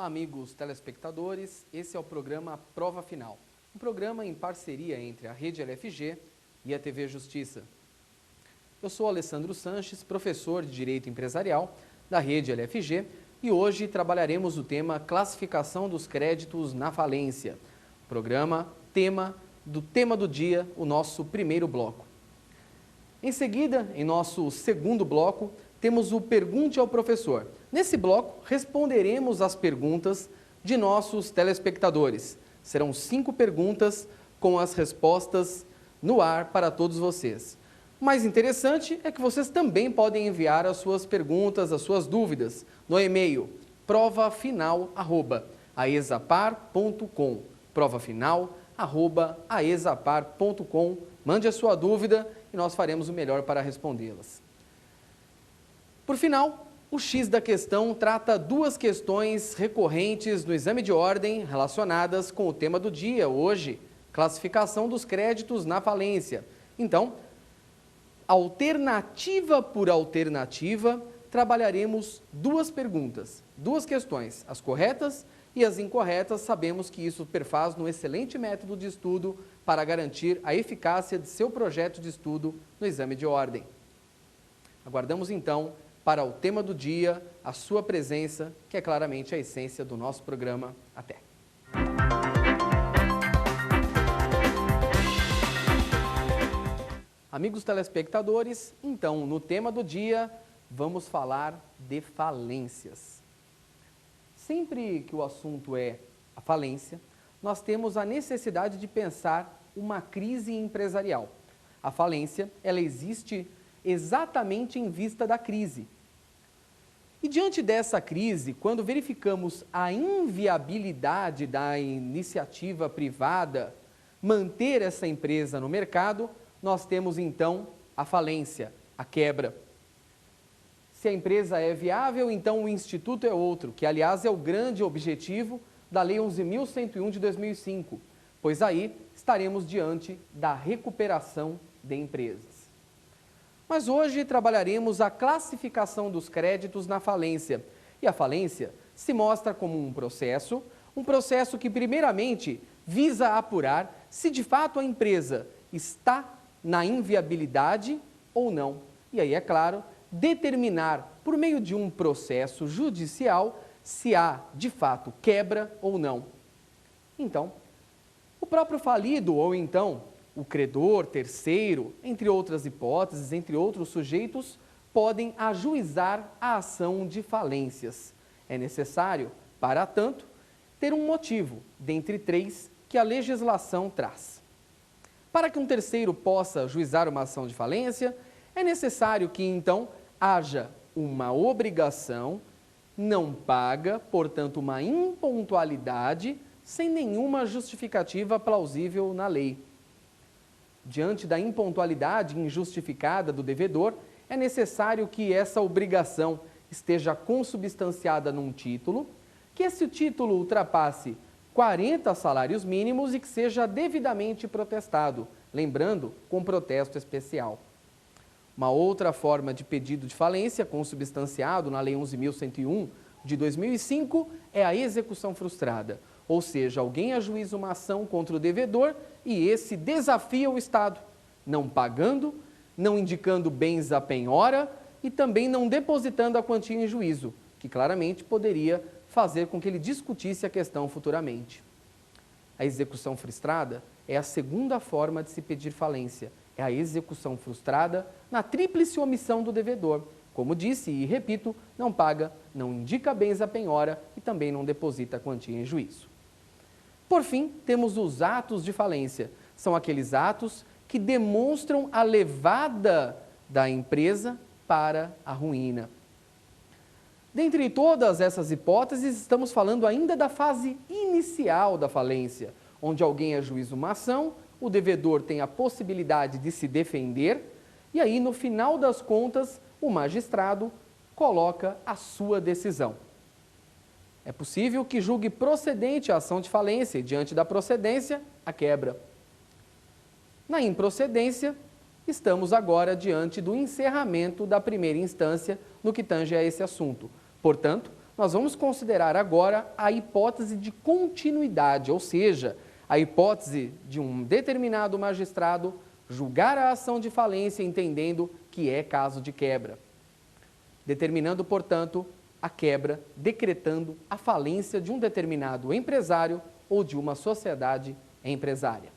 Olá, amigos telespectadores, esse é o programa Prova Final, um programa em parceria entre a Rede LFG e a TV Justiça. Eu sou Alessandro Sanches, professor de Direito Empresarial da Rede LFG e hoje trabalharemos o tema Classificação dos Créditos na Falência. Tema do dia, o nosso primeiro bloco. Em seguida, em nosso segundo bloco, temos o Pergunte ao Professor. Nesse bloco, responderemos as perguntas de nossos telespectadores. Serão 5 perguntas com as respostas no ar para todos vocês. O mais interessante é que vocês também podem enviar as suas perguntas, as suas dúvidas, no e-mail provafinal@aesapar.com provafinal@aesapar.com. Mande a sua dúvida e nós faremos o melhor para respondê-las. Por final, o X da questão trata 2 questões recorrentes no exame de ordem relacionadas com o tema do dia, hoje, classificação dos créditos na falência. Então, alternativa por alternativa, trabalharemos 2 perguntas, 2 questões, as corretas e as incorretas. Sabemos que isso perfaz um excelente método de estudo para garantir a eficácia de seu projeto de estudo no exame de ordem. Aguardamos então para o tema do dia, a sua presença, que é claramente a essência do nosso programa. Até! Amigos telespectadores, então, no tema do dia, vamos falar de falências. Sempre que o assunto é a falência, nós temos a necessidade de pensar uma crise empresarial. A falência, ela existe exatamente em vista da crise. E diante dessa crise, quando verificamos a inviabilidade da iniciativa privada manter essa empresa no mercado, nós temos então a falência, a quebra. Se a empresa é viável, então o instituto é outro, que aliás é o grande objetivo da Lei 11.101 de 2005, pois aí estaremos diante da recuperação de empresas. Mas hoje trabalharemos a classificação dos créditos na falência. E a falência se mostra como um processo que primeiramente visa apurar se de fato a empresa está na inviabilidade ou não. E aí, é claro, determinar por meio de um processo judicial se há de fato quebra ou não. Então, o próprio falido ou então o credor, terceiro, entre outras hipóteses, entre outros sujeitos, podem ajuizar a ação de falências. É necessário, para tanto, ter um motivo, dentre 3, que a legislação traz. Para que um terceiro possa ajuizar uma ação de falência, é necessário que, então, haja uma obrigação não paga, portanto, uma impontualidade, sem nenhuma justificativa plausível na lei. Diante da impontualidade injustificada do devedor, é necessário que essa obrigação esteja consubstanciada num título, que esse título ultrapasse 40 salários mínimos e que seja devidamente protestado, lembrando, com protesto especial. Uma outra forma de pedido de falência, consubstanciado na Lei 11.101 de 2005, é a execução frustrada. Ou seja, alguém ajuiza uma ação contra o devedor e esse desafia o Estado, não pagando, não indicando bens à penhora e também não depositando a quantia em juízo, que claramente poderia fazer com que ele discutisse a questão futuramente. A execução frustrada é a segunda forma de se pedir falência, é a execução frustrada na tríplice omissão do devedor. Como disse e repito, não paga, não indica bens à penhora e também não deposita a quantia em juízo. Por fim, temos os atos de falência. São aqueles atos que demonstram a levada da empresa para a ruína. Dentre todas essas hipóteses, estamos falando ainda da fase inicial da falência, onde alguém ajuiza uma ação, o devedor tem a possibilidade de se defender e aí, no final das contas, o magistrado coloca a sua decisão. É possível que julgue procedente a ação de falência e, diante da procedência, a quebra. Na improcedência, estamos agora diante do encerramento da primeira instância no que tange a esse assunto. Portanto, nós vamos considerar agora a hipótese de continuidade, ou seja, a hipótese de um determinado magistrado julgar a ação de falência entendendo que é caso de quebra, determinando, portanto, a quebra, decretando a falência de um determinado empresário ou de uma sociedade empresária.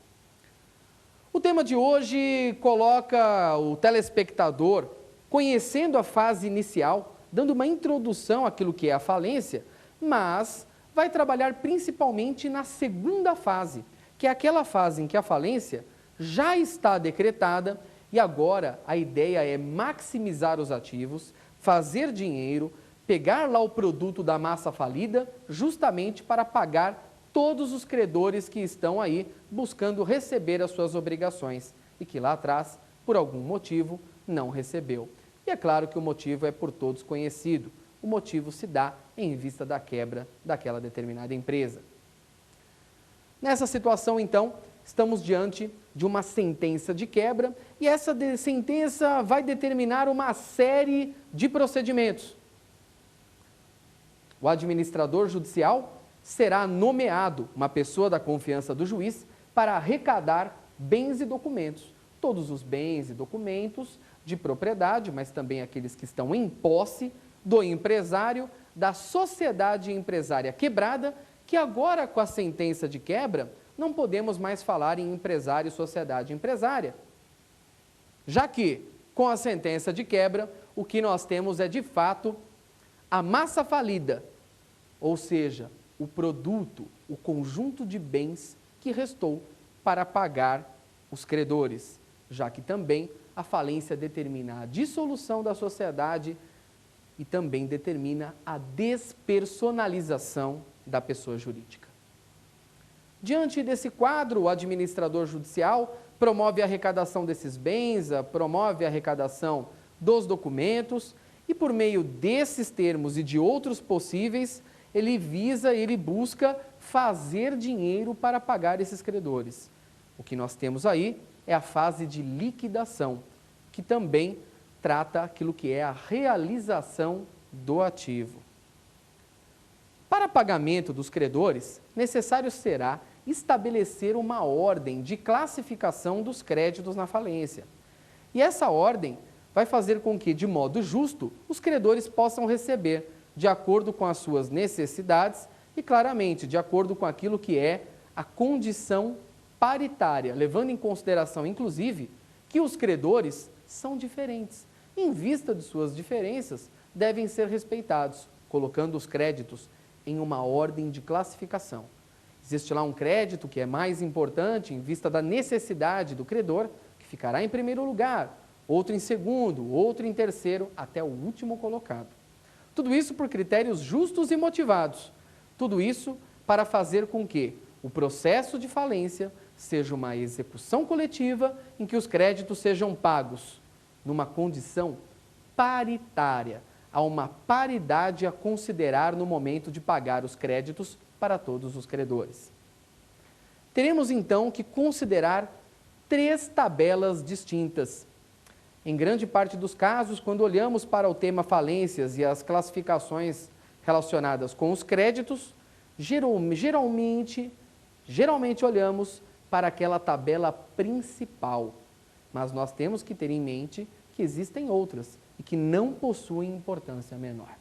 O tema de hoje coloca o telespectador conhecendo a fase inicial, dando uma introdução àquilo que é a falência, mas vai trabalhar principalmente na segunda fase, que é aquela fase em que a falência já está decretada e agora a ideia é maximizar os ativos, fazer dinheiro, pegar lá o produto da massa falida justamente para pagar todos os credores que estão aí buscando receber as suas obrigações e que lá atrás, por algum motivo, não recebeu. E é claro que o motivo é por todos conhecido. O motivo se dá em vista da quebra daquela determinada empresa. Nessa situação, então, estamos diante de uma sentença de quebra e essa sentença vai determinar uma série de procedimentos. O administrador judicial será nomeado, uma pessoa da confiança do juiz, para arrecadar bens e documentos. Todos os bens e documentos de propriedade, mas também aqueles que estão em posse do empresário, da sociedade empresária quebrada, que agora com a sentença de quebra, não podemos mais falar em empresário e sociedade empresária. Já que, com a sentença de quebra, o que nós temos é, de fato, a massa falida, ou seja, o produto, o conjunto de bens que restou para pagar os credores, já que também a falência determina a dissolução da sociedade e também determina a despersonalização da pessoa jurídica. Diante desse quadro, o administrador judicial promove a arrecadação desses bens, promove a arrecadação dos documentos e, por meio desses termos e de outros possíveis, ele busca fazer dinheiro para pagar esses credores. O que nós temos aí é a fase de liquidação, que também trata aquilo que é a realização do ativo. Para pagamento dos credores, necessário será estabelecer uma ordem de classificação dos créditos na falência. E essa ordem vai fazer com que, de modo justo, os credores possam receber, de acordo com as suas necessidades e, claramente, de acordo com aquilo que é a condição paritária, levando em consideração, inclusive, que os credores são diferentes. Em vista de suas diferenças, devem ser respeitados, colocando os créditos em uma ordem de classificação. Existe lá um crédito que é mais importante em vista da necessidade do credor, que ficará em primeiro lugar, outro em segundo, outro em terceiro, até o último colocado. Tudo isso por critérios justos e motivados. Tudo isso para fazer com que o processo de falência seja uma execução coletiva em que os créditos sejam pagos numa condição paritária. Há uma paridade a considerar no momento de pagar os créditos para todos os credores. Teremos então que considerar 3 tabelas distintas. Em grande parte dos casos, quando olhamos para o tema falências e as classificações relacionadas com os créditos, geralmente olhamos para aquela tabela principal. Mas nós temos que ter em mente que existem outras e que não possuem importância menor.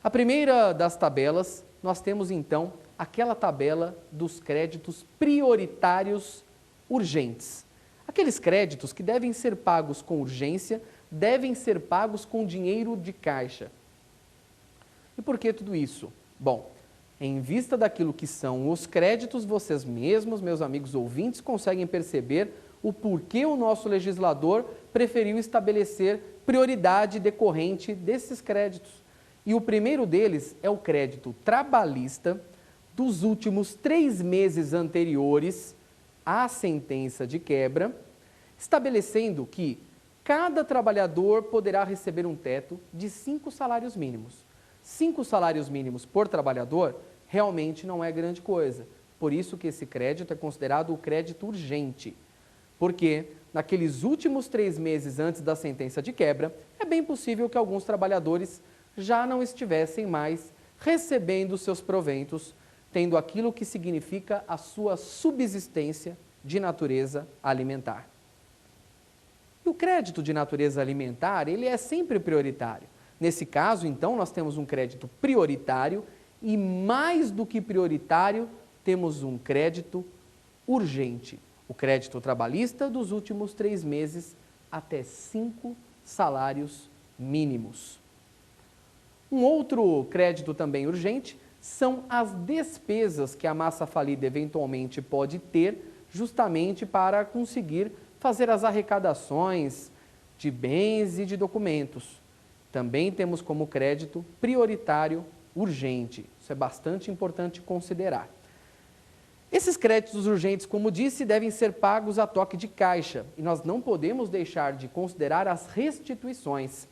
A primeira das tabelas, nós temos então aquela tabela dos créditos prioritários urgentes. Aqueles créditos que devem ser pagos com urgência, devem ser pagos com dinheiro de caixa. E por que tudo isso? Bom, em vista daquilo que são os créditos, vocês mesmos, meus amigos ouvintes, conseguem perceber o porquê o nosso legislador preferiu estabelecer prioridade decorrente desses créditos. E o primeiro deles é o crédito trabalhista dos últimos 3 meses anteriores à sentença de quebra, estabelecendo que cada trabalhador poderá receber um teto de 5 salários mínimos. 5 salários mínimos por trabalhador realmente não é grande coisa. Por isso que esse crédito é considerado o crédito urgente. Porque naqueles últimos 3 meses antes da sentença de quebra, é bem possível que alguns trabalhadores já não estivessem mais recebendo seus proventos, tendo aquilo que significa a sua subsistência de natureza alimentar. E o crédito de natureza alimentar, ele é sempre prioritário. Nesse caso, então, nós temos um crédito prioritário e, mais do que prioritário, temos um crédito urgente. O crédito trabalhista dos últimos 3 meses até 5 salários mínimos. Um outro crédito também urgente são as despesas que a massa falida eventualmente pode ter justamente para conseguir fazer as arrecadações de bens e de documentos. Também temos como crédito prioritário urgente. Isso é bastante importante considerar. Esses créditos urgentes, como disse, devem ser pagos a toque de caixa e nós não podemos deixar de considerar as restituições.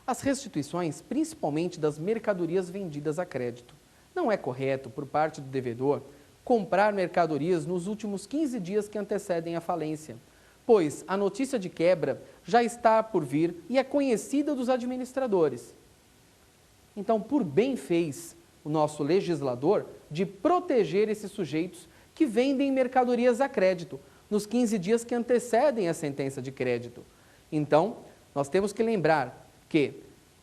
As restituições, principalmente das mercadorias vendidas a crédito. Não é correto, por parte do devedor, comprar mercadorias nos últimos 15 dias que antecedem a falência, pois a notícia de quebra já está por vir e é conhecida dos administradores. Então, por bem fez o nosso legislador de proteger esses sujeitos que vendem mercadorias a crédito nos 15 dias que antecedem a sentença de crédito. Então, nós temos que lembrar que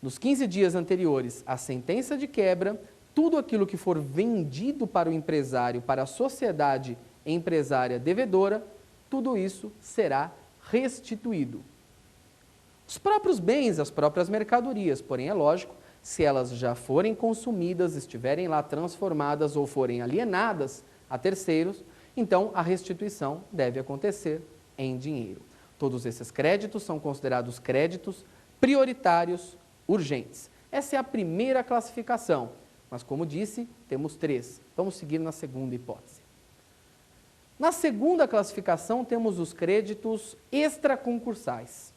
nos 15 dias anteriores à sentença de quebra, tudo aquilo que for vendido para o empresário, para a sociedade empresária devedora, tudo isso será restituído. Os próprios bens, as próprias mercadorias, porém é lógico, se elas já forem consumidas, estiverem lá transformadas ou forem alienadas a terceiros, então a restituição deve acontecer em dinheiro. Todos esses créditos são considerados créditos prioritários urgentes. Essa é a primeira classificação, mas como disse, temos 3. Vamos seguir na segunda hipótese. Na segunda classificação temos os créditos extraconcursais.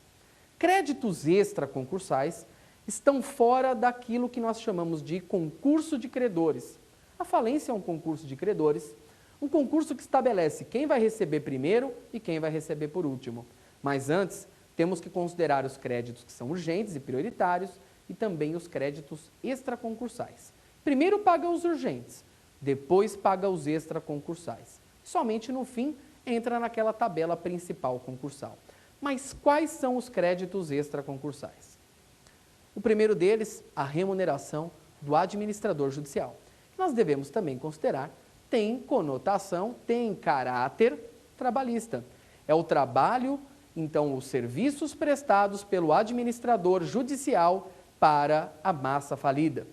Créditos extraconcursais estão fora daquilo que nós chamamos de concurso de credores. A falência é um concurso de credores, um concurso que estabelece quem vai receber primeiro e quem vai receber por último. Mas antes, temos que considerar os créditos que são urgentes e prioritários e também os créditos extraconcursais. Primeiro paga os urgentes, depois paga os extraconcursais. Somente no fim entra naquela tabela principal concursal. Mas quais são os créditos extraconcursais? O primeiro deles, a remuneração do administrador judicial. Nós devemos também considerar, tem conotação, tem caráter trabalhista. É o trabalho, então, os serviços prestados pelo administrador judicial para a massa falida.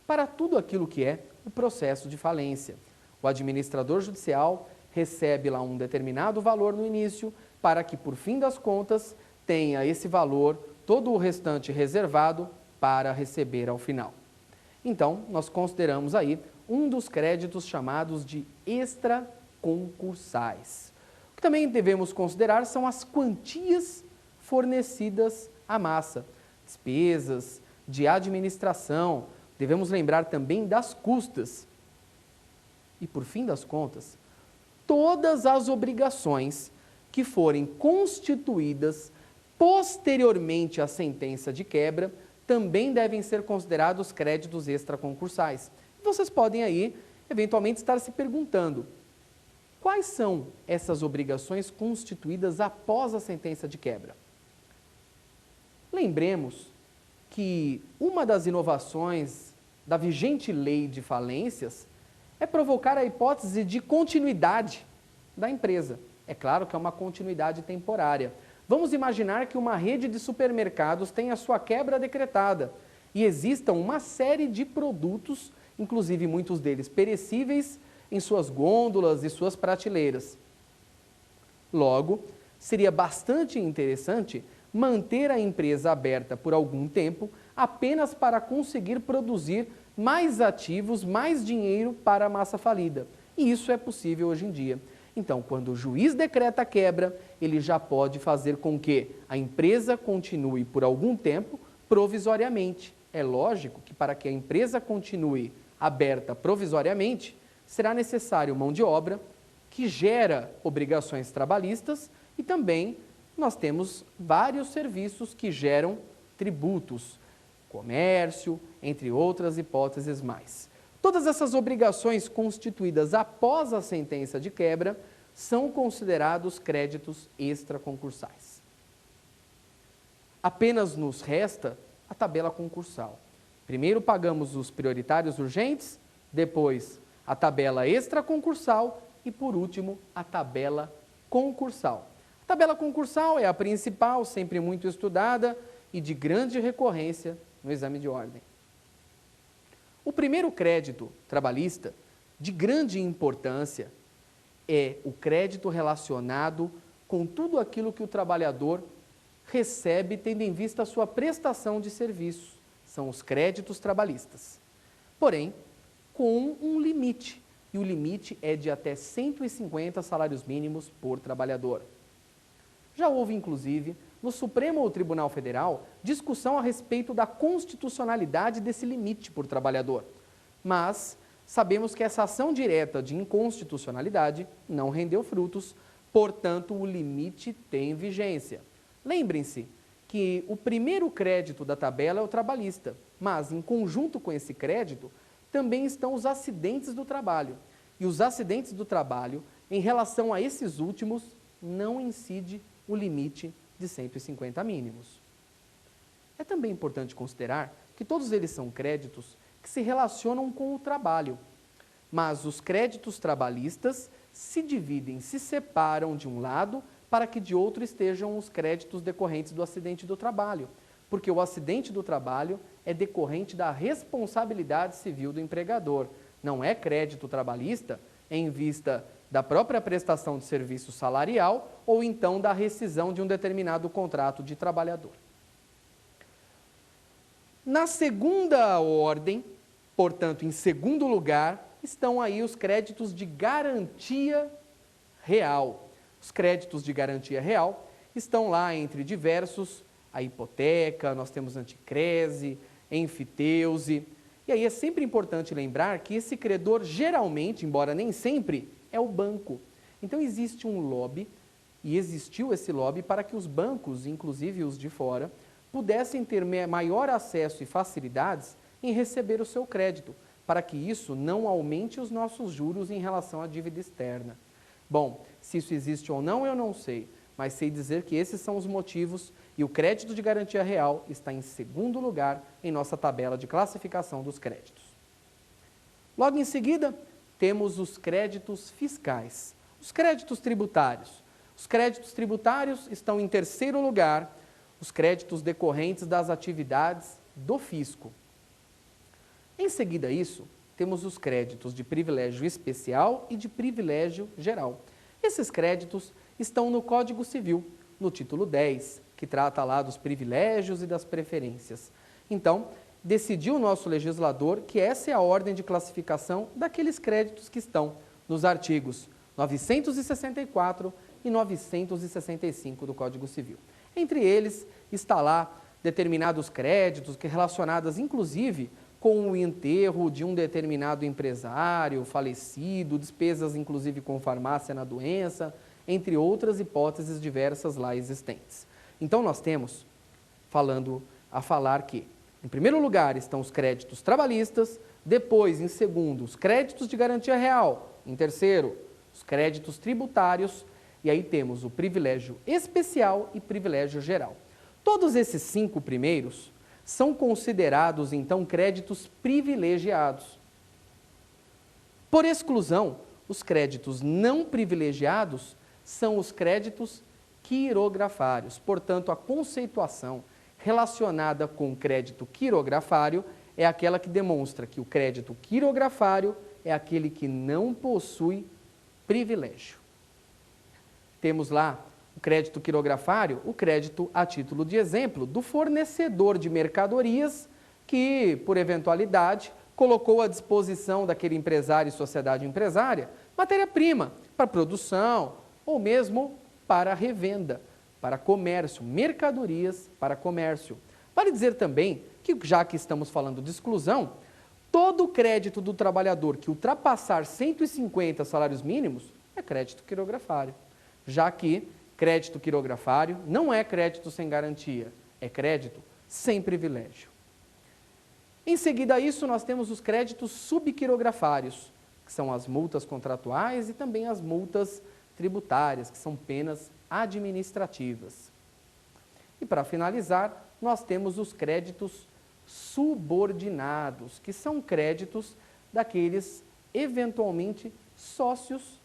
Para tudo aquilo que é o processo de falência. O administrador judicial recebe lá um determinado valor no início, para que, por fim das contas, tenha esse valor, todo o restante reservado, para receber ao final. Então, nós consideramos aí um dos créditos chamados de extraconcursais. O que também devemos considerar são as quantias fornecidas à massa, despesas de administração, devemos lembrar também das custas. E, por fim das contas, todas as obrigações que forem constituídas posteriormente à sentença de quebra também devem ser considerados créditos extraconcursais. Vocês podem aí, eventualmente, estar se perguntando, quais são essas obrigações constituídas após a sentença de quebra? Lembremos que uma das inovações da vigente lei de falências é provocar a hipótese de continuidade da empresa. É claro que é uma continuidade temporária. Vamos imaginar que uma rede de supermercados tenha sua quebra decretada e existam uma série de produtos, inclusive muitos deles perecíveis, em suas gôndolas e suas prateleiras. Logo, seria bastante interessante manter a empresa aberta por algum tempo apenas para conseguir produzir mais ativos, mais dinheiro para a massa falida. E isso é possível hoje em dia. Então, quando o juiz decreta a quebra, ele já pode fazer com que a empresa continue por algum tempo provisoriamente. É lógico que para que a empresa continue aberta provisoriamente, será necessário mão de obra que gera obrigações trabalhistas e também nós temos vários serviços que geram tributos, comércio, entre outras hipóteses mais. Todas essas obrigações constituídas após a sentença de quebra são considerados créditos extraconcursais. Apenas nos resta a tabela concursal. Primeiro pagamos os prioritários urgentes, depois a tabela extraconcursal e, por último, a tabela concursal. A tabela concursal é a principal, sempre muito estudada e de grande recorrência no exame de ordem. O primeiro crédito trabalhista, de grande importância, é o crédito relacionado com tudo aquilo que o trabalhador recebe tendo em vista a sua prestação de serviços. São os créditos trabalhistas. Porém, com um limite, e o limite é de até 150 salários mínimos por trabalhador. Já houve, inclusive, no Supremo Tribunal Federal, discussão a respeito da constitucionalidade desse limite por trabalhador. Mas sabemos que essa ação direta de inconstitucionalidade não rendeu frutos, portanto, o limite tem vigência. Lembrem-se que o primeiro crédito da tabela é o trabalhista, mas em conjunto com esse crédito também estão os acidentes do trabalho. E os acidentes do trabalho, em relação a esses últimos, não incide o limite de 150 mínimos. É também importante considerar que todos eles são créditos que se relacionam com o trabalho, mas os créditos trabalhistas se dividem, se separam de um lado para que de outro estejam os créditos decorrentes do acidente do trabalho, porque o acidente do trabalho é decorrente da responsabilidade civil do empregador, não é crédito trabalhista em vista da própria prestação de serviço salarial ou então da rescisão de um determinado contrato de trabalhador. Na segunda ordem, portanto, em segundo lugar, estão aí os créditos de garantia real. Os créditos de garantia real estão lá entre diversos, a hipoteca, nós temos anticrese, enfiteuse. E aí é sempre importante lembrar que esse credor geralmente, embora nem sempre, é o banco. Então existe um lobby, e existiu esse lobby para que os bancos, inclusive os de fora, pudessem ter maior acesso e facilidades em receber o seu crédito, para que isso não aumente os nossos juros em relação à dívida externa. Bom, se isso existe ou não, eu não sei, mas sei dizer que esses são os motivos e o crédito de garantia real está em segundo lugar em nossa tabela de classificação dos créditos. Logo em seguida, temos os créditos fiscais, os créditos tributários. Os créditos tributários estão em terceiro lugar, os créditos decorrentes das atividades do fisco. Em seguida a isso, temos os créditos de privilégio especial e de privilégio geral. Esses créditos estão no Código Civil, no título 10, que trata lá dos privilégios e das preferências. Então, decidiu o nosso legislador que essa é a ordem de classificação daqueles créditos que estão nos artigos 964 e 965 do Código Civil. Entre eles está lá determinados créditos que relacionados inclusive com o enterro de um determinado empresário falecido, despesas inclusive com farmácia na doença, entre outras hipóteses diversas lá existentes. Então nós temos falar que, em primeiro lugar, estão os créditos trabalhistas, depois, em segundo, os créditos de garantia real, em terceiro, os créditos tributários, e aí temos o privilégio especial e privilégio geral. Todos esses 5 primeiros são considerados, então, créditos privilegiados. Por exclusão, os créditos não privilegiados são os créditos quirografários. Portanto, a conceituação relacionada com o crédito quirografário é aquela que demonstra que o crédito quirografário é aquele que não possui privilégio. Temos lá o crédito quirografário, o crédito a título de exemplo do fornecedor de mercadorias que, por eventualidade, colocou à disposição daquele empresário e sociedade empresária matéria-prima para produção ou mesmo para revenda, para comércio, mercadorias para comércio. Vale dizer também que, já que estamos falando de exclusão, todo crédito do trabalhador que ultrapassar 150 salários mínimos é crédito quirografário, já que crédito quirografário não é crédito sem garantia, é crédito sem privilégio. Em seguida a isso, nós temos os créditos subquirografários, que são as multas contratuais e também as multas tributárias, que são penas administrativas. E para finalizar, nós temos os créditos subordinados, que são créditos daqueles eventualmente sócios,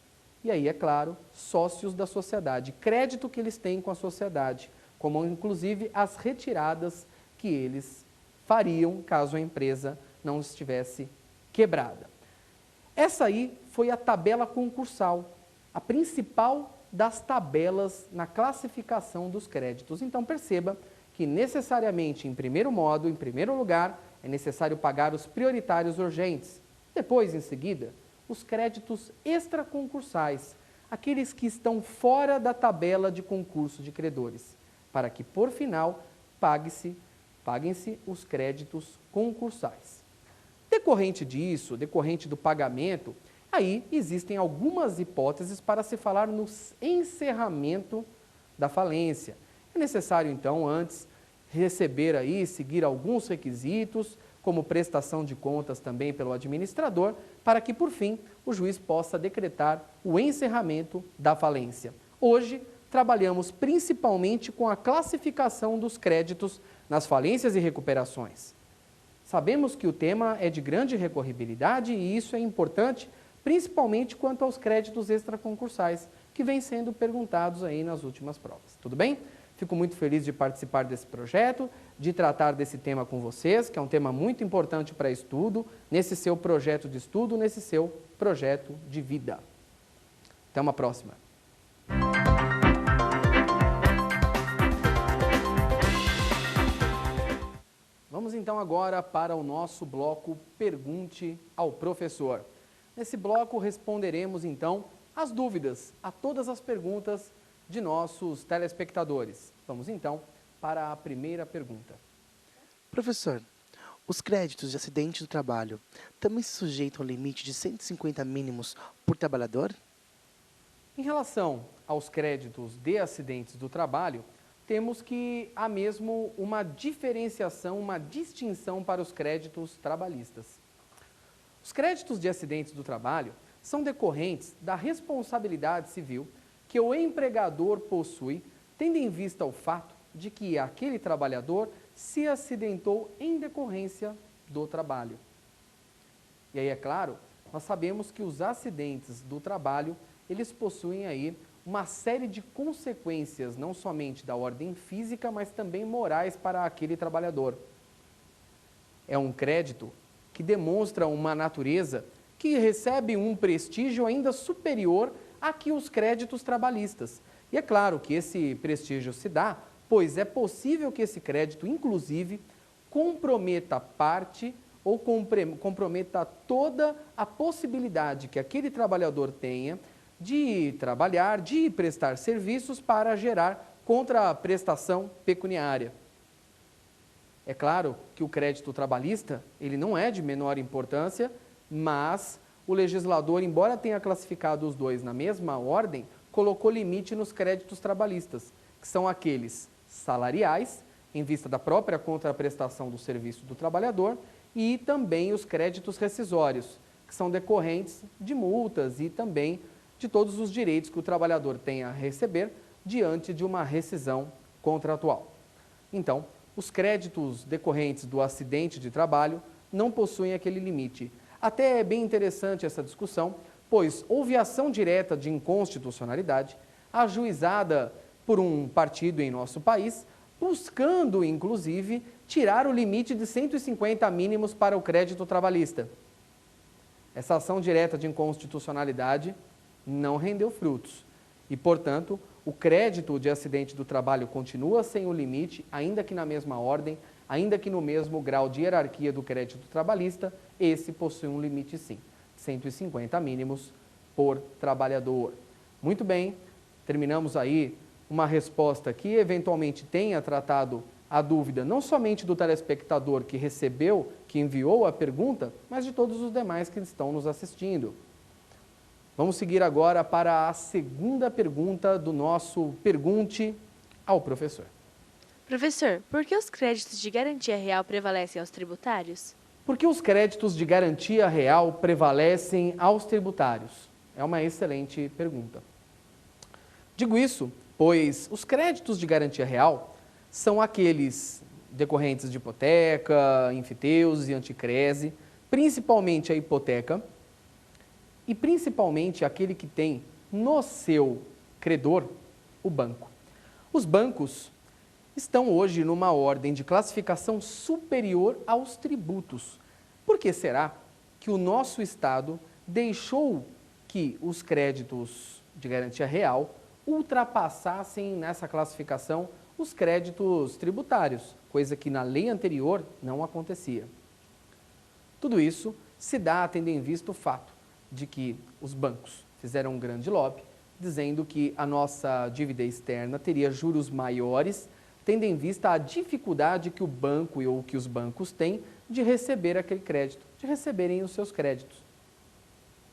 e aí, é claro, sócios da sociedade, crédito que eles têm com a sociedade, como inclusive as retiradas que eles fariam caso a empresa não estivesse quebrada. Essa aí foi a tabela concursal, a principal das tabelas na classificação dos créditos. Então perceba que necessariamente, em primeiro lugar, é necessário pagar os prioritários urgentes. Depois, em seguida, os créditos extraconcursais, aqueles que estão fora da tabela de concurso de credores, para que, por final, paguem-se os créditos concursais. Decorrente disso, decorrente do pagamento, aí existem algumas hipóteses para se falar no encerramento da falência. É necessário, então, antes seguir alguns requisitos, como prestação de contas também pelo administrador, para que, por fim, o juiz possa decretar o encerramento da falência. Hoje, trabalhamos principalmente com a classificação dos créditos nas falências e recuperações. Sabemos que o tema é de grande recorribilidade e isso é importante, principalmente quanto aos créditos extraconcursais, que vêm sendo perguntados aí nas últimas provas. Tudo bem? Fico muito feliz de participar desse projeto, de tratar desse tema com vocês, que é um tema muito importante para estudo, nesse seu projeto de estudo, nesse seu projeto de vida. Até uma próxima. Vamos então agora para o nosso bloco Pergunte ao Professor. Nesse bloco responderemos então as dúvidas a todas as perguntas de nossos telespectadores. Vamos então para a primeira pergunta. Professor, os créditos de acidente do trabalho também se sujeitam ao limite de 150 mínimos por trabalhador? Em relação aos créditos de acidentes do trabalho, temos que há mesmo uma diferenciação, uma distinção para os créditos trabalhistas. Os créditos de acidentes do trabalho são decorrentes da responsabilidade civil que o empregador possui, tendo em vista o fato de que aquele trabalhador se acidentou em decorrência do trabalho. E aí, é claro, nós sabemos que os acidentes do trabalho, eles possuem aí uma série de consequências, não somente da ordem física, mas também morais para aquele trabalhador. É um crédito que demonstra uma natureza que recebe um prestígio ainda superior a que os créditos trabalhistas. E é claro que esse prestígio se dá, pois é possível que esse crédito, inclusive, comprometa parte ou comprometa toda a possibilidade que aquele trabalhador tenha de trabalhar, de prestar serviços para gerar contraprestação pecuniária. É claro que o crédito trabalhista, ele não é de menor importância, mas o legislador, embora tenha classificado os dois na mesma ordem, colocou limite nos créditos trabalhistas, que são aqueles salariais, em vista da própria contraprestação do serviço do trabalhador, e também os créditos rescisórios, que são decorrentes de multas e também de todos os direitos que o trabalhador tem a receber diante de uma rescisão contratual. Então, os créditos decorrentes do acidente de trabalho não possuem aquele limite. Até é bem interessante essa discussão, pois houve ação direta de inconstitucionalidade, ajuizada por um partido em nosso país, buscando, inclusive, tirar o limite de 150 mínimos para o crédito trabalhista. Essa ação direta de inconstitucionalidade não rendeu frutos e, portanto, o crédito de acidente do trabalho continua sem o limite, ainda que na mesma ordem, ainda que no mesmo grau de hierarquia do crédito trabalhista, esse possui um limite sim, 150 mínimos por trabalhador. Muito bem, terminamos aí uma resposta que eventualmente tenha tratado a dúvida não somente do telespectador que recebeu, que enviou a pergunta, mas de todos os demais que estão nos assistindo. Vamos seguir agora para a segunda pergunta do nosso Pergunte ao Professor. Professor, por que os créditos de garantia real prevalecem aos tributários? Por que os créditos de garantia real prevalecem aos tributários? É uma excelente pergunta. Digo isso, pois os créditos de garantia real são aqueles decorrentes de hipoteca, enfiteuses e anticrese, principalmente a hipoteca, e principalmente aquele que tem no seu credor o banco. Os bancos estão hoje numa ordem de classificação superior aos tributos. Por que será que o nosso Estado deixou que os créditos de garantia real ultrapassassem nessa classificação os créditos tributários, coisa que na lei anterior não acontecia? Tudo isso se dá tendo em vista o fato de que os bancos fizeram um grande lobby, dizendo que a nossa dívida externa teria juros maiores, tendo em vista a dificuldade que o banco ou que os bancos têm de receber aquele crédito, de receberem os seus créditos.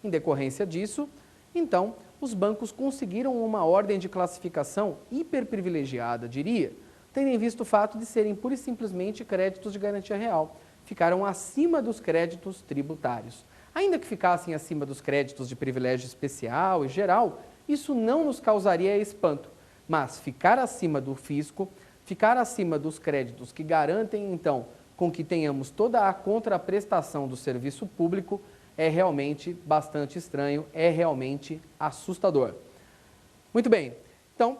Em decorrência disso, então, os bancos conseguiram uma ordem de classificação hiperprivilegiada, diria, tendo em vista o fato de serem pura e simplesmente créditos de garantia real. Ficaram acima dos créditos tributários. Ainda que ficassem acima dos créditos de privilégio especial e geral, isso não nos causaria espanto, mas ficar acima do fisco, ficar acima dos créditos que garantem, então, com que tenhamos toda a contraprestação do serviço público, é realmente bastante estranho, é realmente assustador. Muito bem, então,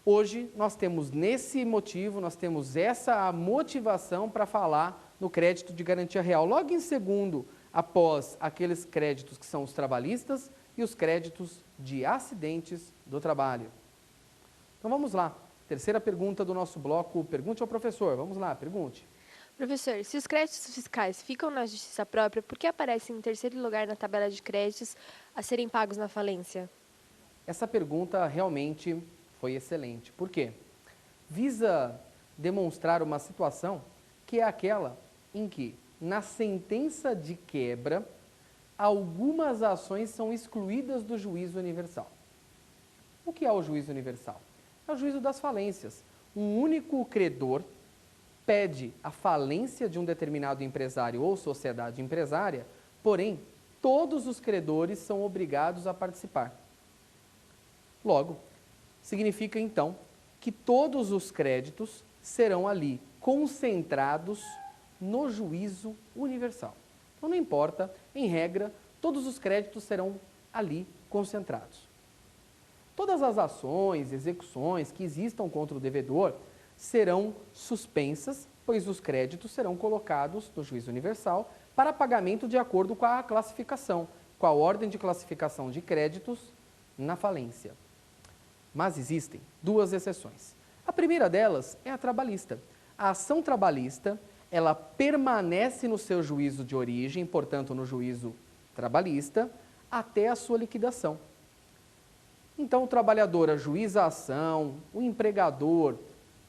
hoje nós temos nesse motivo, nós temos essa motivação para falar no crédito de garantia real. Logo em segundo, após aqueles créditos que são os trabalhistas e os créditos de acidentes do trabalho. Então vamos lá, terceira pergunta do nosso bloco, pergunte ao professor, vamos lá, pergunte. Professor, se os créditos fiscais ficam na justiça própria, por que aparecem em terceiro lugar na tabela de créditos a serem pagos na falência? Essa pergunta realmente foi excelente. Por quê? Visa demonstrar uma situação que é aquela em que, na sentença de quebra, algumas ações são excluídas do juízo universal. O que é o juízo universal? É o juízo das falências. Um único credor pede a falência de um determinado empresário ou sociedade empresária, porém, todos os credores são obrigados a participar. Logo, significa então que todos os créditos serão ali concentrados no juízo universal. Então, não importa, em regra, todos os créditos serão ali concentrados. Todas as ações, execuções que existam contra o devedor serão suspensas, pois os créditos serão colocados no juízo universal para pagamento de acordo com a classificação, com a ordem de classificação de créditos na falência. Mas existem duas exceções. A primeira delas é a trabalhista. A ação trabalhista, ela permanece no seu juízo de origem, portanto, no juízo trabalhista, até a sua liquidação. Então, o trabalhador ajuiza a ação, o empregador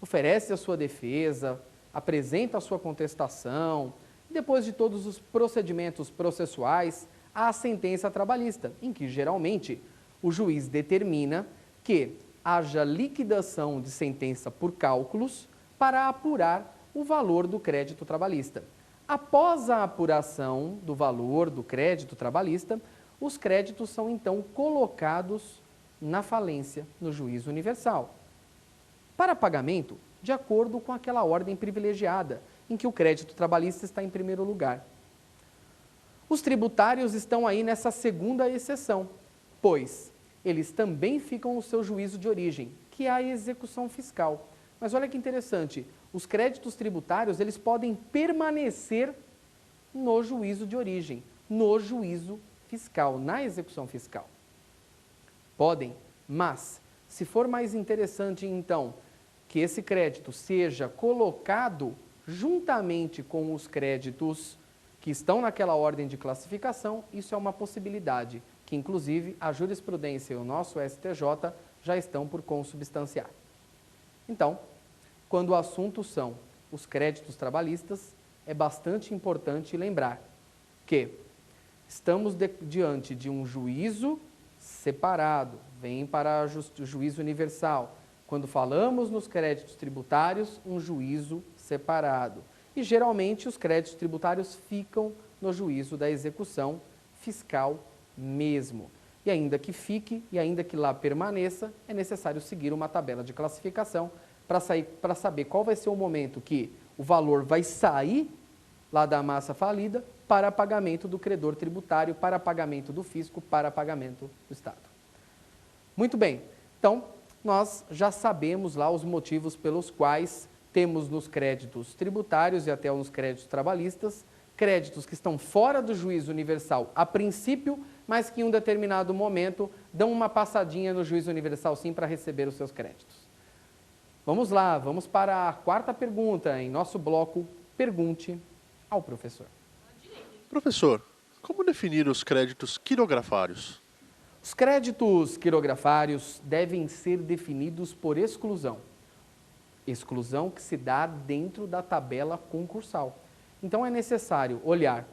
oferece a sua defesa, apresenta a sua contestação, depois de todos os procedimentos processuais, há a sentença trabalhista, em que, geralmente, o juiz determina que haja liquidação de sentença por cálculos para apurar o valor do crédito trabalhista. Após a apuração do valor do crédito trabalhista, os créditos são então colocados na falência, no juízo universal, para pagamento de acordo com aquela ordem privilegiada, em que o crédito trabalhista está em primeiro lugar. Os tributários estão aí nessa segunda exceção, pois eles também ficam no seu juízo de origem, que é a execução fiscal. Mas olha que interessante, os créditos tributários, eles podem permanecer no juízo de origem, no juízo fiscal, na execução fiscal. Podem, mas se for mais interessante, então, que esse crédito seja colocado juntamente com os créditos que estão naquela ordem de classificação, isso é uma possibilidade, que inclusive a jurisprudência e o nosso STJ já estão por consubstanciar. Então, quando o assunto são os créditos trabalhistas, é bastante importante lembrar que estamos diante de um juízo separado, vem para o juízo universal, Quando falamos nos créditos tributários, um juízo separado. E geralmente os créditos tributários ficam no juízo da execução fiscal mesmo. E ainda que fique e ainda que lá permaneça, é necessário seguir uma tabela de classificação para saber qual vai ser o momento que o valor vai sair lá da massa falida para pagamento do credor tributário, para pagamento do fisco, para pagamento do Estado. Muito bem, então nós já sabemos lá os motivos pelos quais temos nos créditos tributários e até nos créditos trabalhistas, créditos que estão fora do juízo universal a princípio, mas que em um determinado momento dão uma passadinha no juízo universal sim para receber os seus créditos. Vamos lá, vamos para a quarta pergunta em nosso bloco Pergunte ao Professor. Professor, como definir os créditos quirografários? Os créditos quirografários devem ser definidos por exclusão. Exclusão que se dá dentro da tabela concursal. Então é necessário olhar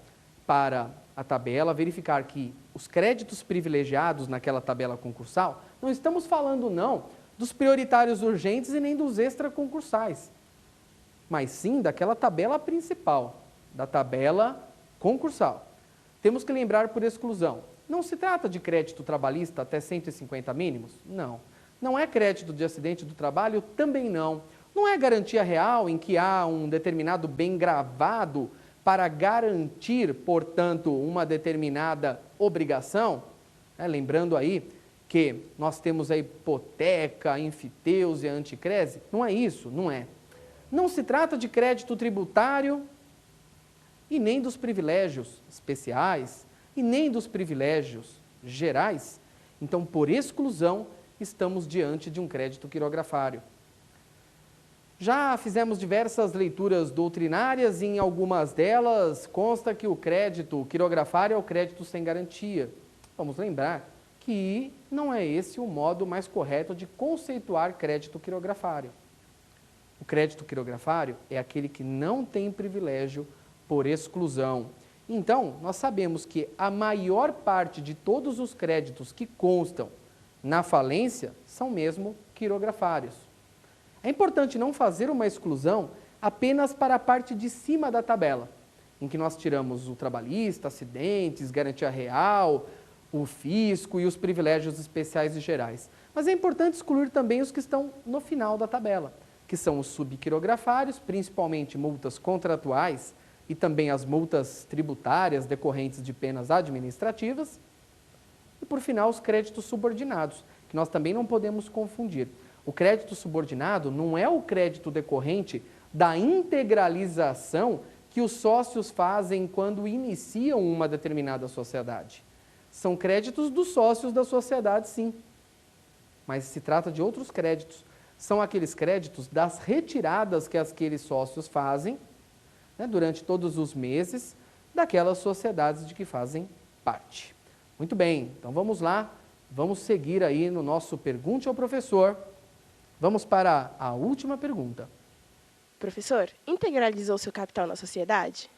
para a tabela, verificar que os créditos privilegiados naquela tabela concursal, não estamos falando não dos prioritários urgentes e nem dos extraconcursais, mas sim daquela tabela principal, da tabela concursal. Temos que lembrar por exclusão. Não se trata de crédito trabalhista até 150 mínimos? Não. Não é crédito de acidente do trabalho? Também não. Não é garantia real em que há um determinado bem gravado para garantir, portanto, uma determinada obrigação? Lembrando aí que nós temos a hipoteca, a enfiteusa, a anticrese. Não é isso, não é. Não se trata de crédito tributário e nem dos privilégios especiais e nem dos privilégios gerais. Então, por exclusão, estamos diante de um crédito quirografário. Já fizemos diversas leituras doutrinárias e em algumas delas consta que o crédito quirografário é o crédito sem garantia. Vamos lembrar que não é esse o modo mais correto de conceituar crédito quirografário. O crédito quirografário é aquele que não tem privilégio por exclusão. Então, nós sabemos que a maior parte de todos os créditos que constam na falência são mesmo quirografários. É importante não fazer uma exclusão apenas para a parte de cima da tabela, em que nós tiramos o trabalhista, acidentes, garantia real, o fisco e os privilégios especiais e gerais. Mas é importante excluir também os que estão no final da tabela, que são os subquirografários, principalmente multas contratuais e também as multas tributárias decorrentes de penas administrativas. E, por final, os créditos subordinados, que nós também não podemos confundir. O crédito subordinado não é o crédito decorrente da integralização que os sócios fazem quando iniciam uma determinada sociedade. São créditos dos sócios da sociedade, sim. Mas se trata de outros créditos. São aqueles créditos das retiradas que aqueles sócios fazem, durante todos os meses daquelas sociedades de que fazem parte. Muito bem, então vamos lá, vamos seguir aí no nosso Pergunte ao Professor. Vamos para a última pergunta. Professor, integralizou seu capital na sociedade?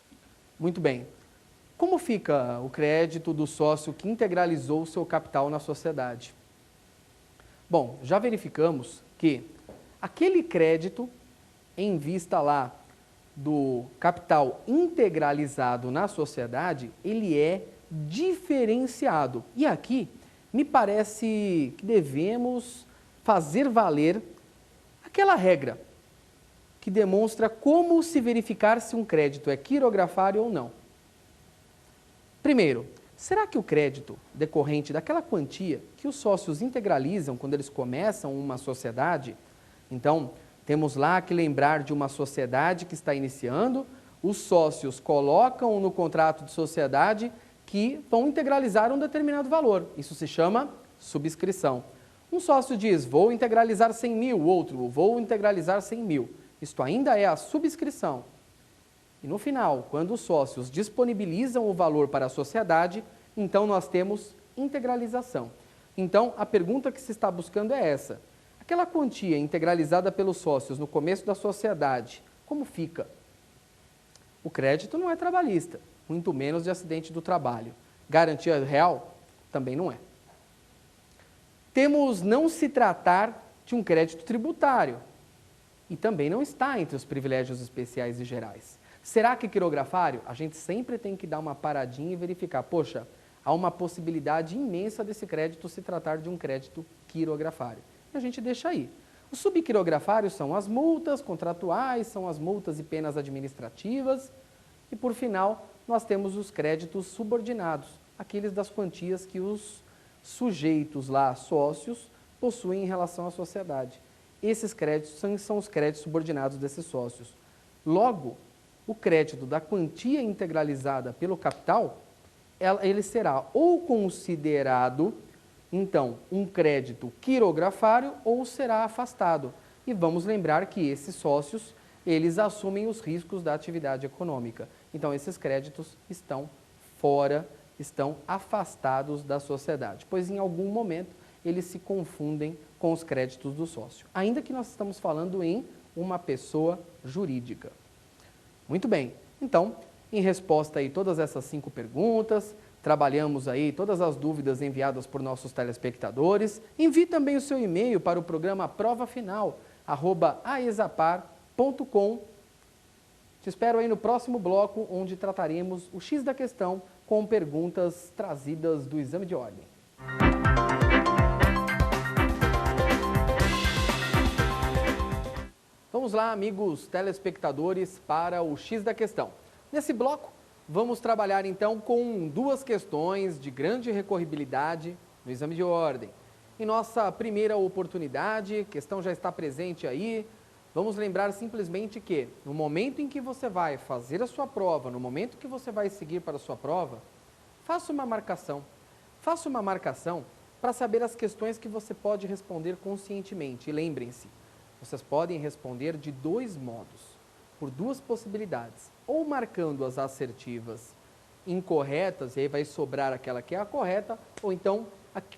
Muito bem. Como fica o crédito do sócio que integralizou o seu capital na sociedade? Bom, já verificamos que aquele crédito em vista lá do capital integralizado na sociedade, ele é diferenciado. E aqui, me parece que devemos fazer valer aquela regra que demonstra como se verificar se um crédito é quirografário ou não. Primeiro, será que o crédito decorrente daquela quantia que os sócios integralizam quando eles começam uma sociedade, então, temos lá que lembrar de uma sociedade que está iniciando, os sócios colocam no contrato de sociedade que vão integralizar um determinado valor. Isso se chama subscrição. Um sócio diz, vou integralizar 100 mil, o outro, vou integralizar 100 mil. Isto ainda é a subscrição. E no final, quando os sócios disponibilizam o valor para a sociedade, então nós temos integralização. Então, a pergunta que se está buscando é essa. Aquela quantia integralizada pelos sócios no começo da sociedade, como fica? O crédito não é trabalhista, muito menos de acidente do trabalho. Garantia real? Também não é. Temos não se tratar de um crédito tributário. E também não está entre os privilégios especiais e gerais. Será que quirografário? A gente sempre tem que dar uma paradinha e verificar, poxa, há uma possibilidade imensa desse crédito se tratar de um crédito quirografário. E a gente deixa aí. Os subquirografários são as multas contratuais, são as multas e penas administrativas. E, por final, nós temos os créditos subordinados, aqueles das quantias que os sujeitos lá, sócios, possuem em relação à sociedade. Esses créditos são os créditos subordinados desses sócios. Logo, o crédito da quantia integralizada pelo capital, ele será ou considerado, então, um crédito quirografário ou será afastado. E vamos lembrar que esses sócios, eles assumem os riscos da atividade econômica. Então, esses créditos estão fora, estão afastados da sociedade, pois em algum momento eles se confundem com os créditos do sócio, ainda que nós estamos falando em uma pessoa jurídica. Muito bem, então, em resposta aí todas essas 5 perguntas, trabalhamos aí todas as dúvidas enviadas por nossos telespectadores. Envie também o seu e-mail para o programa provafinal@aexapar.com. Te espero aí no próximo bloco, onde trataremos o X da questão com perguntas trazidas do exame de ordem. Vamos lá, amigos telespectadores, para o X da questão. Nesse bloco, vamos trabalhar então com 2 questões de grande recorribilidade no exame de ordem. Em nossa primeira oportunidade, a questão já está presente aí. Vamos lembrar simplesmente que, no momento em que você vai fazer a sua prova, no momento que você vai seguir para a sua prova, faça uma marcação. Faça uma marcação para saber as questões que você pode responder conscientemente. E lembrem-se, vocês podem responder de 2 modos, por 2 possibilidades. Ou marcando as assertivas incorretas, e aí vai sobrar aquela que é a correta, ou então,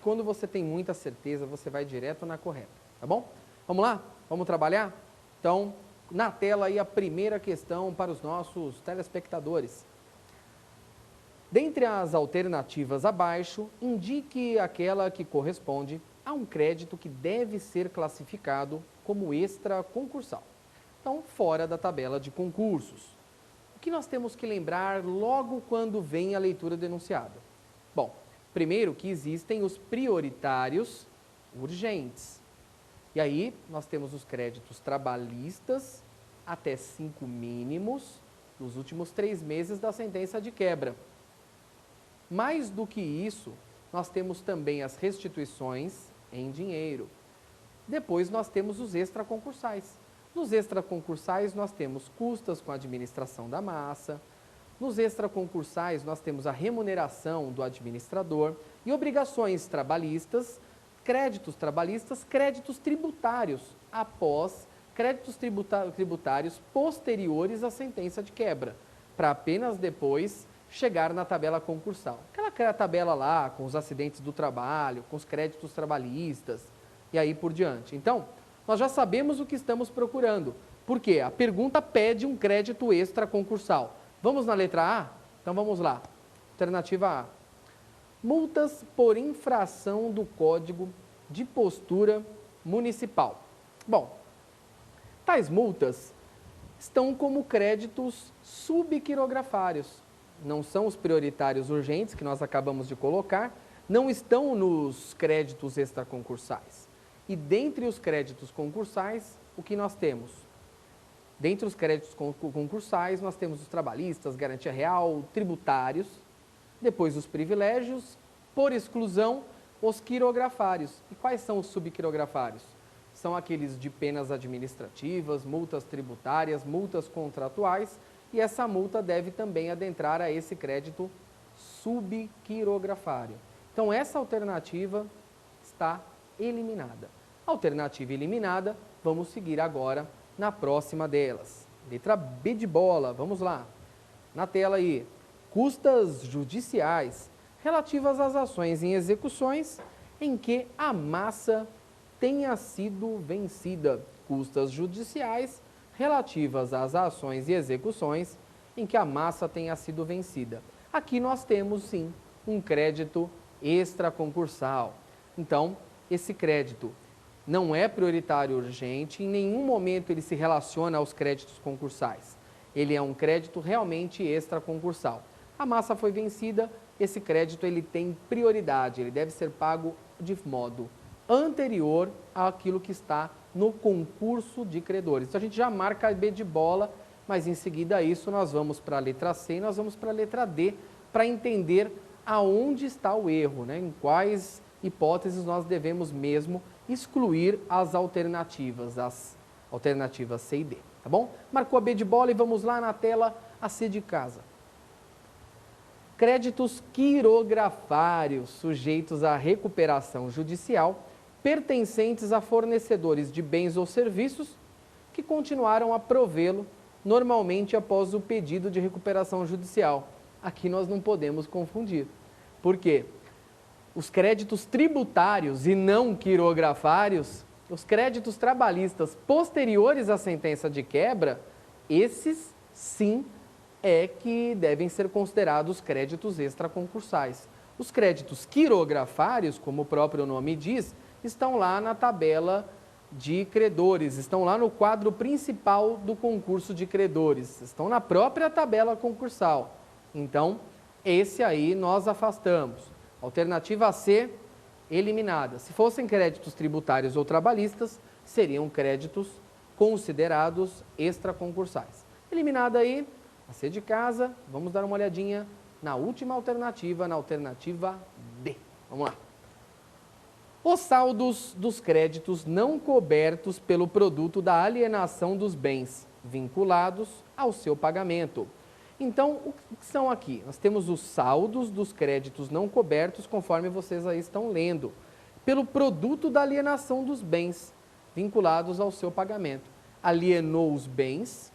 quando você tem muita certeza, você vai direto na correta, tá bom? Vamos lá? Vamos trabalhar? Então, na tela aí a primeira questão para os nossos telespectadores. Dentre as alternativas abaixo, indique aquela que corresponde a um crédito que deve ser classificado como extra concursal. Então, fora da tabela de concursos. O que nós temos que lembrar logo quando vem a leitura do enunciado? Bom, primeiro que existem os prioritários urgentes. E aí, nós temos os créditos trabalhistas até 5 mínimos nos últimos 3 meses da sentença de quebra. Mais do que isso, nós temos também as restituições em dinheiro. Depois nós temos os extraconcursais. Nos extraconcursais nós temos custas com a administração da massa. Nos extraconcursais nós temos a remuneração do administrador e obrigações trabalhistas, créditos tributários após créditos tributários posteriores à sentença de quebra, para apenas depois chegar na tabela concursal. Aquela tabela lá com os acidentes do trabalho, com os créditos trabalhistas e aí por diante. Então, nós já sabemos o que estamos procurando. Por quê? A pergunta pede um crédito extra concursal. Vamos na letra A? Então vamos lá. Alternativa A. Multas por infração do Código de Postura Municipal. Bom, tais multas estão como créditos subquirografários. Não são os prioritários urgentes que nós acabamos de colocar, não estão nos créditos extraconcursais. E dentre os créditos concursais, o que nós temos? Dentre os créditos concursais, nós temos os trabalhistas, garantia real, tributários, depois os privilégios, por exclusão, os quirografários. E quais são os subquirografários? São aqueles de penas administrativas, multas tributárias, multas contratuais, e essa multa deve também adentrar a esse crédito subquirografário. Então, essa alternativa está eliminada. Alternativa eliminada, vamos seguir agora na próxima delas. Letra B de bola, vamos lá. Na tela aí, custas judiciais relativas às ações em execuções em que a massa tenha sido vencida. Custas judiciais relativas às ações e execuções em que a massa tenha sido vencida. Aqui nós temos, sim, um crédito extraconcursal. Então, esse crédito não é prioritário urgente, em nenhum momento ele se relaciona aos créditos concursais. Ele é um crédito realmente extraconcursal. A massa foi vencida, esse crédito ele tem prioridade, ele deve ser pago de modo anterior àquilo que está no concurso de credores. Então a gente já marca a B de bola, mas em seguida a isso nós vamos para a letra C e nós vamos para a letra D para entender aonde está o erro, né? Em quais hipóteses nós devemos mesmo excluir as alternativas C e D, tá bom? Marcou a B de bola e vamos lá na tela a C de casa. Créditos quirografários sujeitos à recuperação judicial pertencentes a fornecedores de bens ou serviços que continuaram a provê-lo normalmente após o pedido de recuperação judicial. Aqui nós não podemos confundir. Por quê? Os créditos tributários e não quirografários, os créditos trabalhistas posteriores à sentença de quebra, esses sim é que devem ser considerados créditos extraconcursais. Os créditos quirografários, como o próprio nome diz, estão lá na tabela de credores, estão lá no quadro principal do concurso de credores, estão na própria tabela concursal. Então, esse aí nós afastamos. Alternativa C, eliminada. Se fossem créditos tributários ou trabalhistas, seriam créditos considerados extraconcursais. Eliminada aí, a C de casa, vamos dar uma olhadinha na última alternativa, na alternativa D. Vamos lá. Os saldos dos créditos não cobertos pelo produto da alienação dos bens vinculados ao seu pagamento. Então, o que são aqui? Nós temos os saldos dos créditos não cobertos, conforme vocês aí estão lendo, pelo produto da alienação dos bens vinculados ao seu pagamento. Alienou os bens,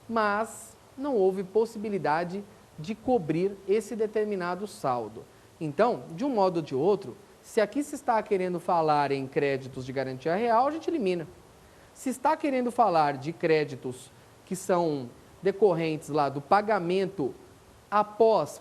mas não houve possibilidade de cobrir esse determinado saldo. Então, de um modo ou de outro, se aqui se está querendo falar em créditos de garantia real, a gente elimina. Se está querendo falar de créditos que são decorrentes lá do pagamento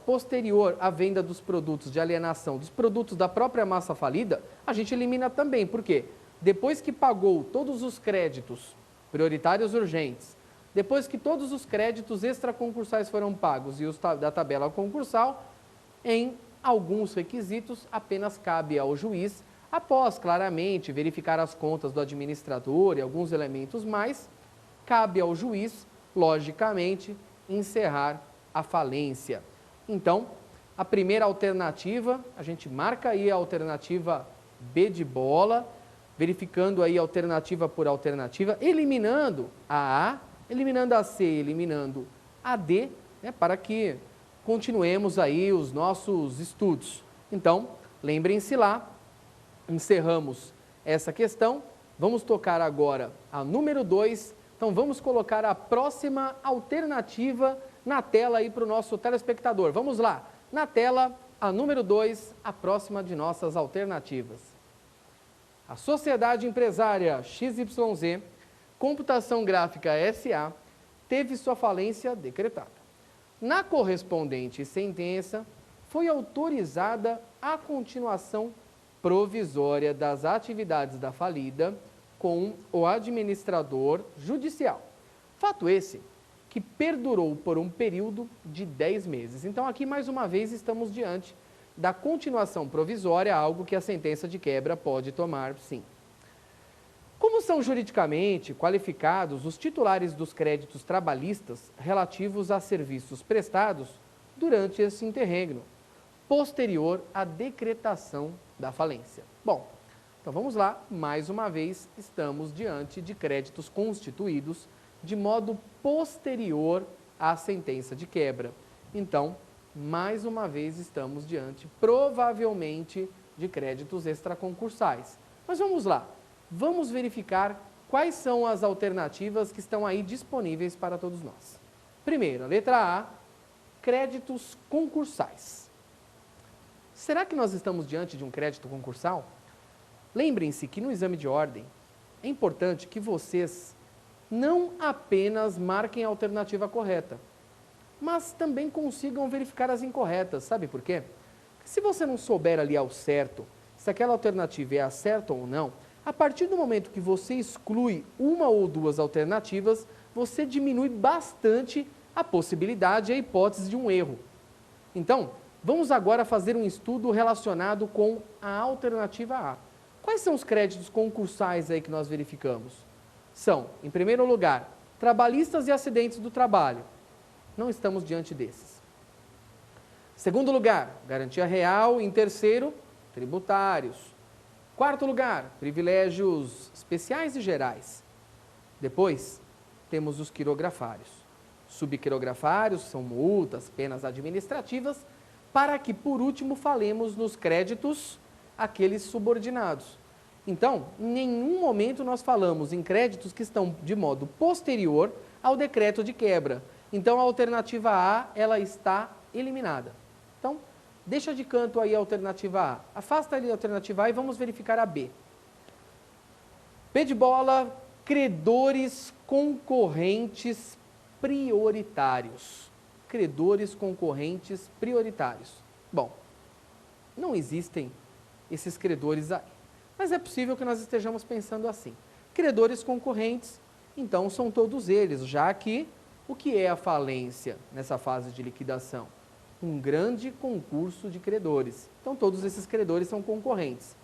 posterior à venda dos produtos de alienação, dos produtos da própria massa falida, a gente elimina também. Por quê? Depois que pagou todos os créditos prioritários urgentes, depois que todos os créditos extraconcursais foram pagos e os da tabela concursal, em alguns requisitos, apenas cabe ao juiz, após claramente verificar as contas do administrador e alguns elementos mais, cabe ao juiz, logicamente, encerrar a falência. Então, a primeira alternativa, a gente marca aí a alternativa B de bola, verificando aí alternativa por alternativa, eliminando a A, eliminando a C, eliminando a D, né, para que continuemos aí os nossos estudos. Então, lembrem-se lá, encerramos essa questão, vamos tocar agora a número 2, então vamos colocar a próxima alternativa na tela aí para o nosso telespectador. Vamos lá, na tela, a número 2, a próxima de nossas alternativas. A Sociedade Empresária XYZ, Computação Gráfica S.A., teve sua falência decretada. Na correspondente sentença, foi autorizada a continuação provisória das atividades da falida com o administrador judicial. Fato esse que perdurou por um período de 10 meses. Então, aqui, mais uma vez, estamos diante da continuação provisória, algo que a sentença de quebra pode tomar, sim. Como são juridicamente qualificados os titulares dos créditos trabalhistas relativos a serviços prestados durante esse interregno, posterior à decretação da falência? Bom, então vamos lá, mais uma vez estamos diante de créditos constituídos de modo posterior à sentença de quebra. Então, mais uma vez estamos diante, provavelmente, de créditos extraconcursais. Mas vamos lá. Vamos verificar quais são as alternativas que estão aí disponíveis para todos nós. Primeiro, a letra A, créditos concursais. Será que nós estamos diante de um crédito concursal? Lembrem-se que no exame de ordem é importante que vocês não apenas marquem a alternativa correta, mas também consigam verificar as incorretas. Sabe por quê? Porque se você não souber ali ao certo se aquela alternativa é a certa ou não, A partir do momento que você exclui uma ou duas alternativas, você diminui bastante a possibilidade e a hipótese de um erro. Então, vamos agora fazer um estudo relacionado com a alternativa A. Quais são os créditos concursais aí que nós verificamos? São, em primeiro lugar, trabalhistas e acidentes do trabalho. Não estamos diante desses. Segundo lugar, garantia real. Em terceiro, tributários. Quarto lugar, privilégios especiais e gerais. Depois, temos os quirografários. Subquirografários são multas, penas administrativas, para que, por último, falemos nos créditos, aqueles subordinados. Então, em nenhum momento nós falamos em créditos que estão de modo posterior ao decreto de quebra. Então, a alternativa A, ela está eliminada. Então, deixa de canto aí a alternativa A. Afasta ali a alternativa A e vamos verificar a B. B de bola, credores concorrentes prioritários. Credores concorrentes prioritários. Bom, não existem esses credores aí, mas é possível que nós estejamos pensando assim. Credores concorrentes, então, são todos eles, já que o que é a falência nessa fase de liquidação? Um grande concurso de credores. Então, todos esses credores são concorrentes.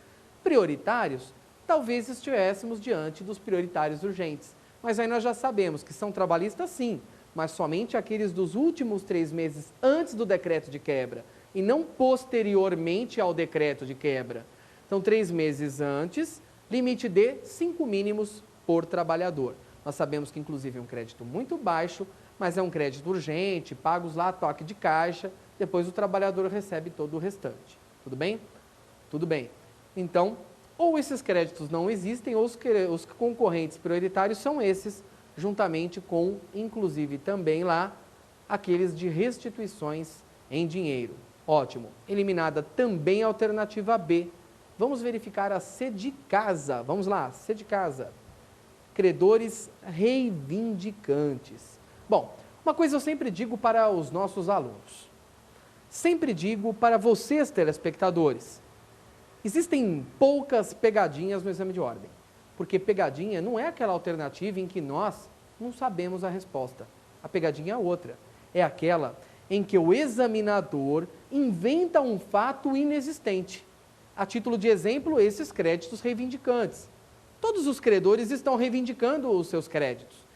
Prioritários, talvez estivéssemos diante dos prioritários urgentes. Mas aí nós já sabemos que são trabalhistas, sim, mas somente aqueles dos últimos 3 meses antes do decreto de quebra e não posteriormente ao decreto de quebra. Então, 3 meses antes, limite de 5 mínimos por trabalhador. Nós sabemos que, inclusive, é um crédito muito baixo, mas é um crédito urgente, pagos lá a toque de caixa, depois o trabalhador recebe todo o restante. Tudo bem? Tudo bem. Então, ou esses créditos não existem, ou os concorrentes prioritários são esses, juntamente com, inclusive, também lá, aqueles de restituições em dinheiro. Ótimo. Eliminada também a alternativa B. Vamos verificar a C de casa. Vamos lá, C de casa. Credores reivindicantes. Bom, uma coisa eu sempre digo para os nossos alunos. Sempre digo para vocês, telespectadores. Existem poucas pegadinhas no exame de ordem. Porque pegadinha não é aquela alternativa em que nós não sabemos a resposta. A pegadinha é outra. É aquela em que o examinador inventa um fato inexistente. A título de exemplo, esses créditos reivindicantes. Todos os credores estão reivindicando os seus créditos.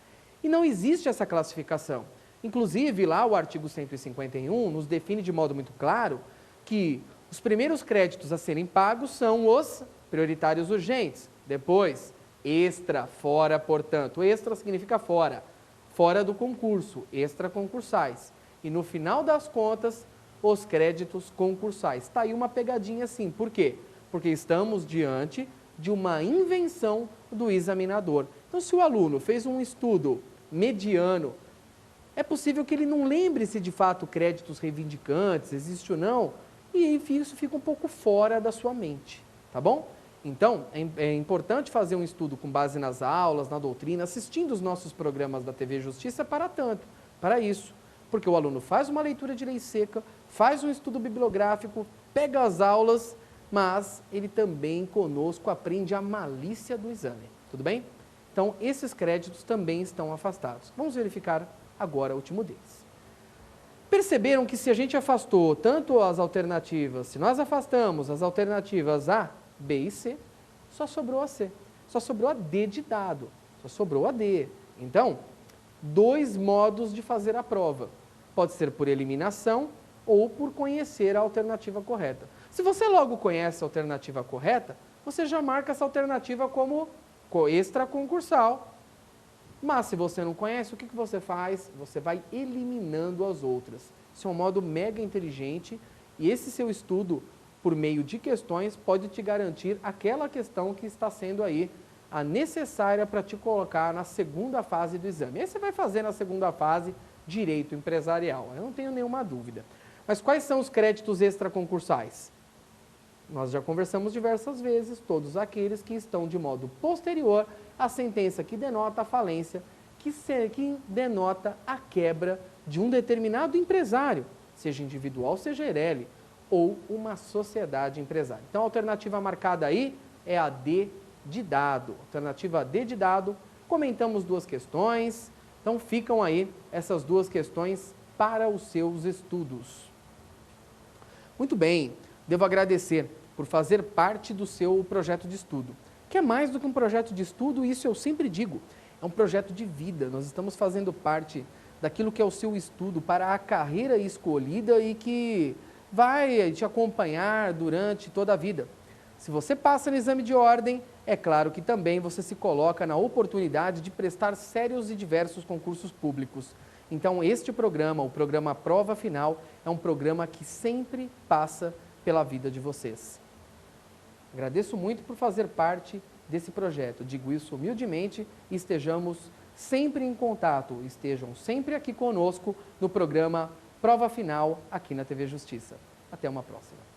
E não existe essa classificação. Inclusive, lá o artigo 151 nos define de modo muito claro que os primeiros créditos a serem pagos são os prioritários urgentes. Depois, extra, fora, portanto. Extra significa fora. Fora do concurso, extraconcursais. E no final das contas, os créditos concursais. Está aí uma pegadinha assim. Por quê? Porque estamos diante de uma invenção do examinador. Então, se o aluno fez um estudo mediano, é possível que ele não lembre se de fato créditos reivindicantes existe ou não, e enfim, isso fica um pouco fora da sua mente, tá bom? Então, é importante fazer um estudo com base nas aulas, na doutrina, assistindo os nossos programas da TV Justiça para tanto, para isso. Porque o aluno faz uma leitura de lei seca, faz um estudo bibliográfico, pega as aulas, mas ele também conosco aprende a malícia do exame, tudo bem? Então, esses créditos também estão afastados. Vamos verificar agora o último deles. Perceberam que se a gente afastou tanto as alternativas, se nós afastamos as alternativas A, B e C, só sobrou a C, só sobrou a D de dado, só sobrou a D. Então, 2 modos de fazer a prova. Pode ser por eliminação ou por conhecer a alternativa correta. Se você logo conhece a alternativa correta, você já marca essa alternativa como extraconcursal. Mas se você não conhece, o que você faz? Você vai eliminando as outras. Isso é um modo mega inteligente e esse seu estudo, por meio de questões, pode te garantir aquela questão que está sendo aí a necessária para te colocar na segunda fase do exame. Aí você vai fazer na segunda fase direito empresarial, eu não tenho nenhuma dúvida. Mas quais são os créditos extraconcursais? Nós já conversamos diversas vezes, todos aqueles que estão de modo posterior à sentença que denota a falência, que denota a quebra de um determinado empresário, seja individual, seja EIRELI, ou uma sociedade empresária. Então, a alternativa marcada aí é a D de dado. Alternativa D de dado, comentamos 2 questões, então ficam aí essas 2 questões para os seus estudos. Muito bem, devo agradecer por fazer parte do seu projeto de estudo, que é mais do que um projeto de estudo, isso eu sempre digo, é um projeto de vida. Nós estamos fazendo parte daquilo que é o seu estudo para a carreira escolhida e que vai te acompanhar durante toda a vida. Se você passa no exame de ordem, é claro que também você se coloca na oportunidade de prestar sérios e diversos concursos públicos. Então, este programa, o programa Prova Final, é um programa que sempre passa pela vida de vocês. Agradeço muito por fazer parte desse projeto. Digo isso humildemente e estejamos sempre em contato, estejam sempre aqui conosco no programa Prova Final, aqui na TV Justiça. Até uma próxima.